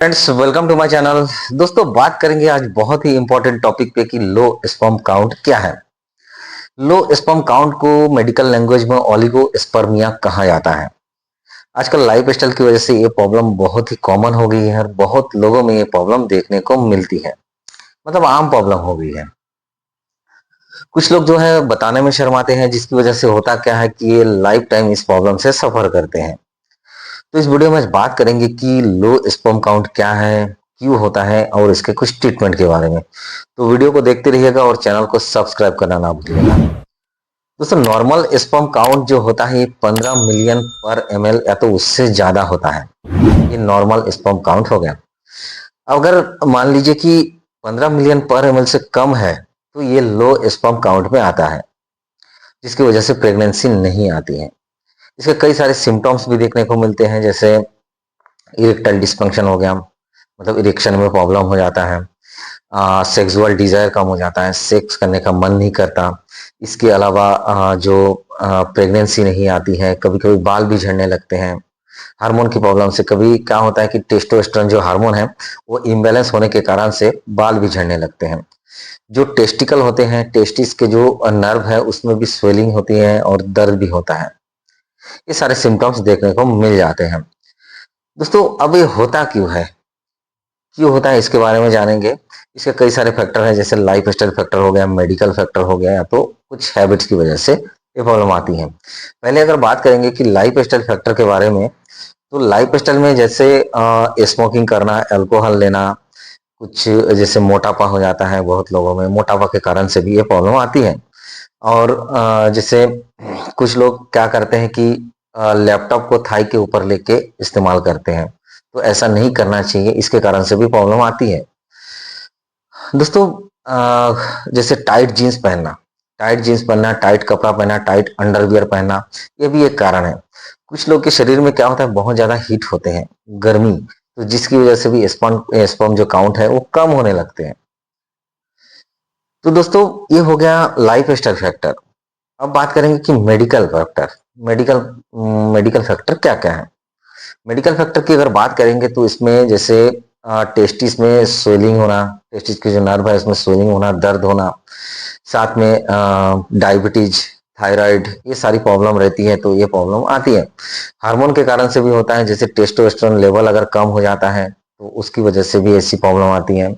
Friends, welcome to my channel. दोस्तों, बात करेंगे आज बहुत ही इंपॉर्टेंट टॉपिक पे कि लो स्पर्म काउंट क्या है। लो स्पर्म काउंट को मेडिकल लैंग्वेज में ओलिगोस्पर्मिया कहा जाता है। आजकल लाइफ स्टाइल की वजह से ये प्रॉब्लम बहुत ही कॉमन हो गई है और बहुत लोगों में ये प्रॉब्लम देखने को मिलती है। मतलब आम प्रॉब्लम हो गई है। कुछ लोग जो है बताने में शर्माते हैं, जिसकी वजह से होता क्या है कि ये लाइफ टाइम इस प्रॉब्लम से सफर करते हैं। तो इस वीडियो में आज बात करेंगे कि लो स्पर्म काउंट क्या है, क्यों होता है और इसके कुछ ट्रीटमेंट के बारे में। तो वीडियो को देखते रहिएगा और चैनल को सब्सक्राइब करना ना भूलिएगा। दोस्तों, नॉर्मल स्पर्म काउंट जो होता है ये 15 मिलियन पर ml या तो उससे ज्यादा होता है। ये नॉर्मल स्पर्म काउंट हो गया। अगर मान लीजिए कि 15 मिलियन पर ml से कम है तो ये लो स्पर्म काउंट में आता है, जिसकी वजह से प्रेगनेंसी नहीं आती है। इसके कई सारे सिम्टम्स भी देखने को मिलते हैं, जैसे इरेक्टाइल डिस्फंक्शन हो गया, मतलब इरेक्शन में प्रॉब्लम हो जाता है। सेक्सुअल डिजायर कम हो जाता है, सेक्स करने का मन नहीं करता। इसके अलावा जो प्रेगनेंसी नहीं आती है, कभी कभी बाल भी झड़ने लगते हैं। हार्मोन की प्रॉब्लम से कभी क्या होता है कि टेस्टोस्टेरोन जो हार्मोन है वो इम्बैलेंस होने के कारण से बाल भी झड़ने लगते हैं। जो टेस्टिकल होते हैं, टेस्टिस के जो नर्व है उसमें भी स्वेलिंग होती है और दर्द भी होता है। ये सारे सिम्टम्स देखने को मिल जाते हैं। दोस्तों, अब ये होता क्यों है, क्यों होता है, इसके बारे में जानेंगे। इसके कई सारे फैक्टर हैं, जैसे लाइफ स्टाइल फैक्टर हो गया, मेडिकल फैक्टर हो गया, या तो कुछ हैबिट्स की वजह से ये प्रॉब्लम आती है। पहले अगर बात करेंगे कि लाइफ स्टाइल फैक्टर के बारे में, तो लाइफ स्टाइल में जैसे स्मोकिंग करना, अल्कोहल लेना, कुछ जैसे मोटापा हो जाता है, बहुत लोगों में मोटापा के कारण से भी ये प्रॉब्लम आती है। और जैसे कुछ लोग क्या करते हैं कि लैपटॉप को थाई के ऊपर लेके इस्तेमाल करते हैं, तो ऐसा नहीं करना चाहिए, इसके कारण से भी प्रॉब्लम आती है। दोस्तों, जैसे टाइट जीन्स पहनना, टाइट कपड़ा पहनना, टाइट अंडरवियर पहनना, ये भी एक कारण है। कुछ लोग के शरीर में क्या होता है, बहुत ज्यादा हीट होते हैं, गर्मी, तो जिसकी वजह से भी स्पर्म जो काउंट है वो कम होने लगते हैं। तो दोस्तों, ये हो गया लाइफ स्टाइल फैक्टर। अब बात करेंगे कि medical factor. Medical medical factor क्या क्या है। मेडिकल फैक्टर की अगर बात करेंगे तो इसमें जैसे टेस्टिस में स्वेलिंग होना, टेस्टिस के जो नर्व है उसमें स्वेलिंग होना, दर्द होना, साथ में डायबिटीज, थायराइड, ये सारी प्रॉब्लम रहती है, तो ये प्रॉब्लम आती है। हार्मोन के कारण से भी होता है, जैसे टेस्टोस्टेरोन लेवल अगर कम हो जाता है तो उसकी वजह से भी ऐसी प्रॉब्लम आती है।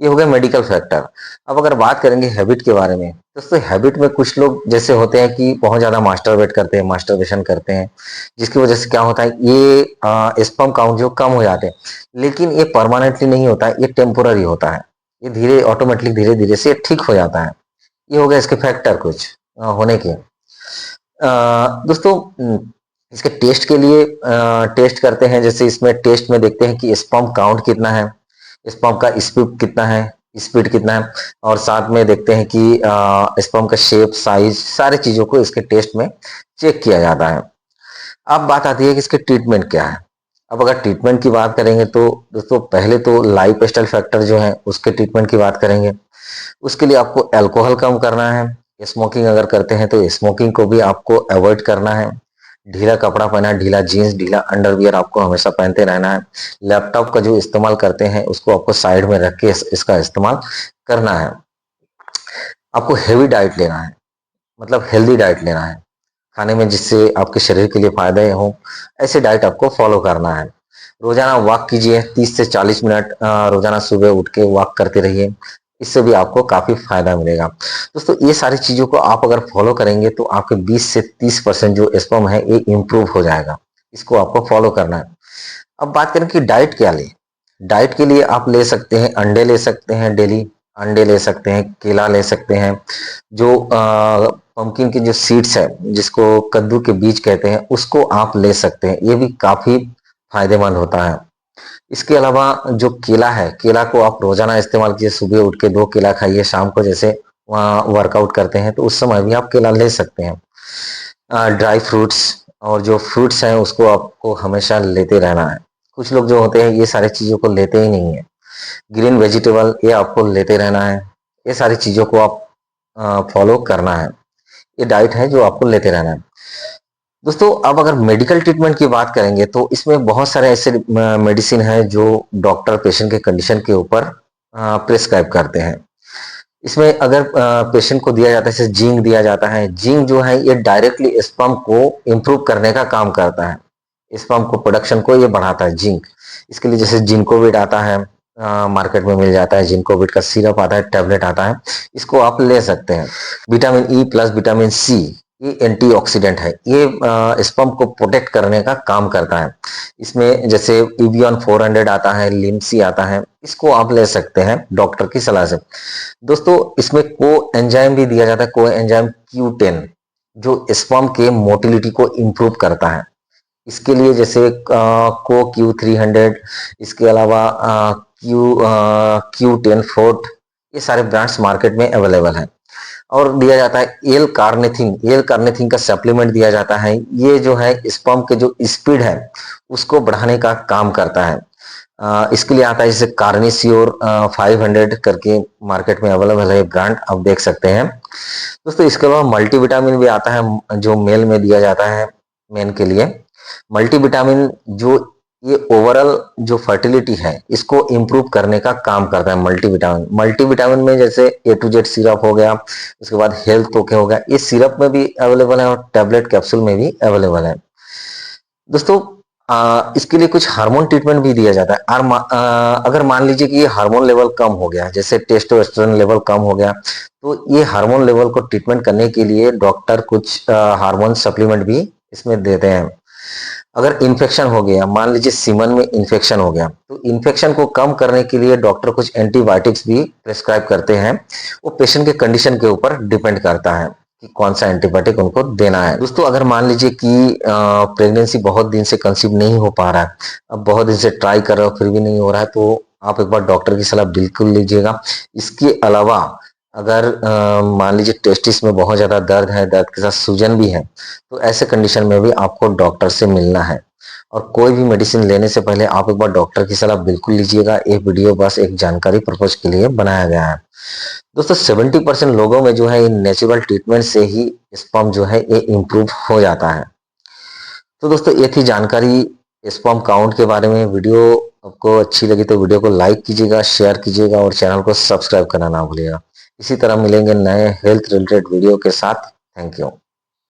ये हो गया मेडिकल फैक्टर। अब अगर बात करेंगे हैबिट के बारे में, दोस्तों हैबिट में कुछ लोग जैसे होते हैं कि बहुत ज्यादा मास्टरबेट करते हैं, मास्टरबेशन करते हैं, जिसकी वजह से क्या होता है, ये स्पर्म काउंट जो कम हो जाते हैं। लेकिन ये परमानेंटली नहीं होता है, ये टेम्पोररी होता है। ये धीरे ऑटोमेटिकली धीरे धीरे से ठीक हो जाता है। ये हो गया इसके फैक्टर कुछ होने के। दोस्तों, इसके टेस्ट के लिए टेस्ट करते हैं, जैसे इसमें टेस्ट में देखते हैं कि स्पर्म काउंट कितना है, स्पर्म का स्पीड कितना है, और साथ में देखते हैं कि स्पर्म का शेप, साइज, सारी चीजों को इसके टेस्ट में चेक किया जाता है। अब बात आती है कि इसके ट्रीटमेंट क्या है। अब अगर ट्रीटमेंट की बात करेंगे तो दोस्तों पहले तो लाइफ स्टाइल फैक्टर जो है उसके ट्रीटमेंट की बात करेंगे। उसके लिए आपको अल्कोहल कम करना है। स्मोकिंग अगर करते हैं तो स्मोकिंग को भी आपको अवॉइड करना है। ढीला कपड़ा पहना है, ढीला जीन्स, ढीला अंडरवियर आपको हमेशा पहनते रहना है। लैपटॉप का जो इस्तेमाल करते हैं उसको आपको साइड में रख के इसका इस्तेमाल करना है। आपको हेवी डाइट लेना है, मतलब हेल्दी डाइट लेना है, खाने में जिससे आपके शरीर के लिए फायदे हो, ऐसे डाइट आपको फॉलो करना है। रोजाना वॉक कीजिए, 30 से 40 मिनट रोजाना सुबह उठ के वॉक करते रहिए, इससे भी आपको काफी फायदा मिलेगा। दोस्तों, ये सारी चीजों को आप अगर फॉलो करेंगे तो आपके 20 से 30% जो स्पर्म है ये इम्प्रूव हो जाएगा। इसको आपको फॉलो करना है। अब बात करें कि डाइट क्या ले। डाइट के लिए आप ले सकते हैं, अंडे ले सकते हैं डेली, अंडे ले सकते हैं, केला ले सकते हैं, जो पंपकिन की जो सीड्स है, जिसको कद्दू के बीज कहते हैं, उसको आप ले सकते हैं, ये भी काफी फायदेमंद होता है। इसके अलावा जो केला है, केला को आप रोजाना इस्तेमाल कीजिए, सुबह उठ के 2 केला खाइए, शाम को जैसे वहाँ वर्कआउट करते हैं तो उस समय भी आप केला ले सकते हैं। ड्राई फ्रूट्स और जो फ्रूट्स हैं उसको आपको हमेशा लेते रहना है। कुछ लोग जो होते हैं ये सारी चीजों को लेते ही नहीं है। ग्रीन वेजिटेबल ये आपको लेते रहना है। ये सारी चीजों को आप फॉलो करना है। ये डाइट है जो आपको लेते रहना है। दोस्तों अब अगर मेडिकल ट्रीटमेंट की बात करेंगे तो इसमें बहुत सारे ऐसे मेडिसिन हैं जो डॉक्टर पेशेंट के कंडीशन के ऊपर प्रिस्क्राइब करते हैं। इसमें अगर पेशेंट को दिया जाता है जैसे जिंक दिया जाता है, जिंक जो है ये डायरेक्टली स्पर्म को इम्प्रूव करने का काम करता है, स्पर्म को प्रोडक्शन को ये बढ़ाता है जिंक। इसके लिए जैसे जिंकोविट आता है, मार्केट में मिल जाता है, जिंकोविट का सिरप आता है, टैबलेट आता है, इसको आप ले सकते हैं। Vitamin E plus vitamin C ये एंटीऑक्सीडेंट है, ये स्पर्म को प्रोटेक्ट करने का काम करता है। इसमें जैसे इवियन 400 आता है, लिम्सी आता है, इसको आप ले सकते हैं डॉक्टर की सलाह से। दोस्तों इसमें को एंजाइम भी दिया जाता है, को एंजाइम Q10 जो स्पर्म के मोटिलिटी को इम्प्रूव करता है। इसके लिए जैसे को Q300, इसके अलावा Q10 फोर्ट, ये सारे ब्रांड्स मार्केट में अवेलेबल हैं। और दिया जाता है एल कार्निथिन का सप्लीमेंट दिया जाता है, ये जो है स्पर्म के जो स्पीड है उसको बढ़ाने का काम करता है। इसके लिए आता है जैसे कार्निश्योर 500 करके मार्केट में अवेलेबल है ब्रांड, आप देख सकते हैं। दोस्तों इसके अलावा मल्टीविटामिन भी आता है जो मेल में दिया जाता है मेन के लिए। मल्टीविटामिन जो ये ओवरऑल जो फर्टिलिटी है इसको इम्प्रूव करने का काम करता है मल्टीविटामिन। मल्टीविटामिन में जैसे A to Z सिरप हो गया, उसके बाद हेल्थ ओके हो गया, ये सिरप में भी अवेलेबल है और टैबलेट कैप्सूल में भी अवेलेबल है। दोस्तों इसके लिए कुछ हार्मोन ट्रीटमेंट भी दिया जाता है। अगर मान लीजिए कि ये हार्मोन लेवल कम हो गया, जैसे टेस्टोस्टेरोन लेवल कम हो गया, तो ये हार्मोन लेवल को ट्रीटमेंट करने के लिए डॉक्टर कुछ हार्मोन सप्लीमेंट भी इसमें देते हैं। अगर इन्फेक्शन हो गया, मान लीजिए सीमन में इन्फेक्शन हो गया, तो इन्फेक्शन को कम करने के लिए डॉक्टर कुछ एंटीबायोटिक्स भी प्रेस्क्राइब करते हैं। वो पेशेंट के कंडीशन के ऊपर डिपेंड करता है कि कौन सा एंटीबायोटिक उनको देना है। दोस्तों अगर मान लीजिए कि प्रेगनेंसी बहुत दिन से कंसीव नहीं हो पा रहा है, अब बहुत दिन से ट्राई कर रहे हो फिर भी नहीं हो रहा है, तो आप एक बार डॉक्टर की सलाह बिल्कुल लीजिएगा। इसके अलावा अगर मान लीजिए टेस्टिस में बहुत ज़्यादा दर्द है, दर्द के साथ सूजन भी है, तो ऐसे कंडीशन में भी आपको डॉक्टर से मिलना है। और कोई भी मेडिसिन लेने से पहले आप एक बार डॉक्टर की सलाह बिल्कुल लीजिएगा। ये वीडियो बस एक जानकारी पर्पज के लिए बनाया गया है। दोस्तों 70% लोगों में जो है ये नेचुरल ट्रीटमेंट से ही स्पर्म जो है ये इम्प्रूव हो जाता है। तो दोस्तों ये थी जानकारी स्पर्म काउंट के बारे में। वीडियो आपको अच्छी लगी तो वीडियो को लाइक कीजिएगा, शेयर कीजिएगा और चैनल को सब्सक्राइब करना ना भूलिएगा। इसी तरह मिलेंगे नए हेल्थ रिलेटेड वीडियो के साथ। Thank you.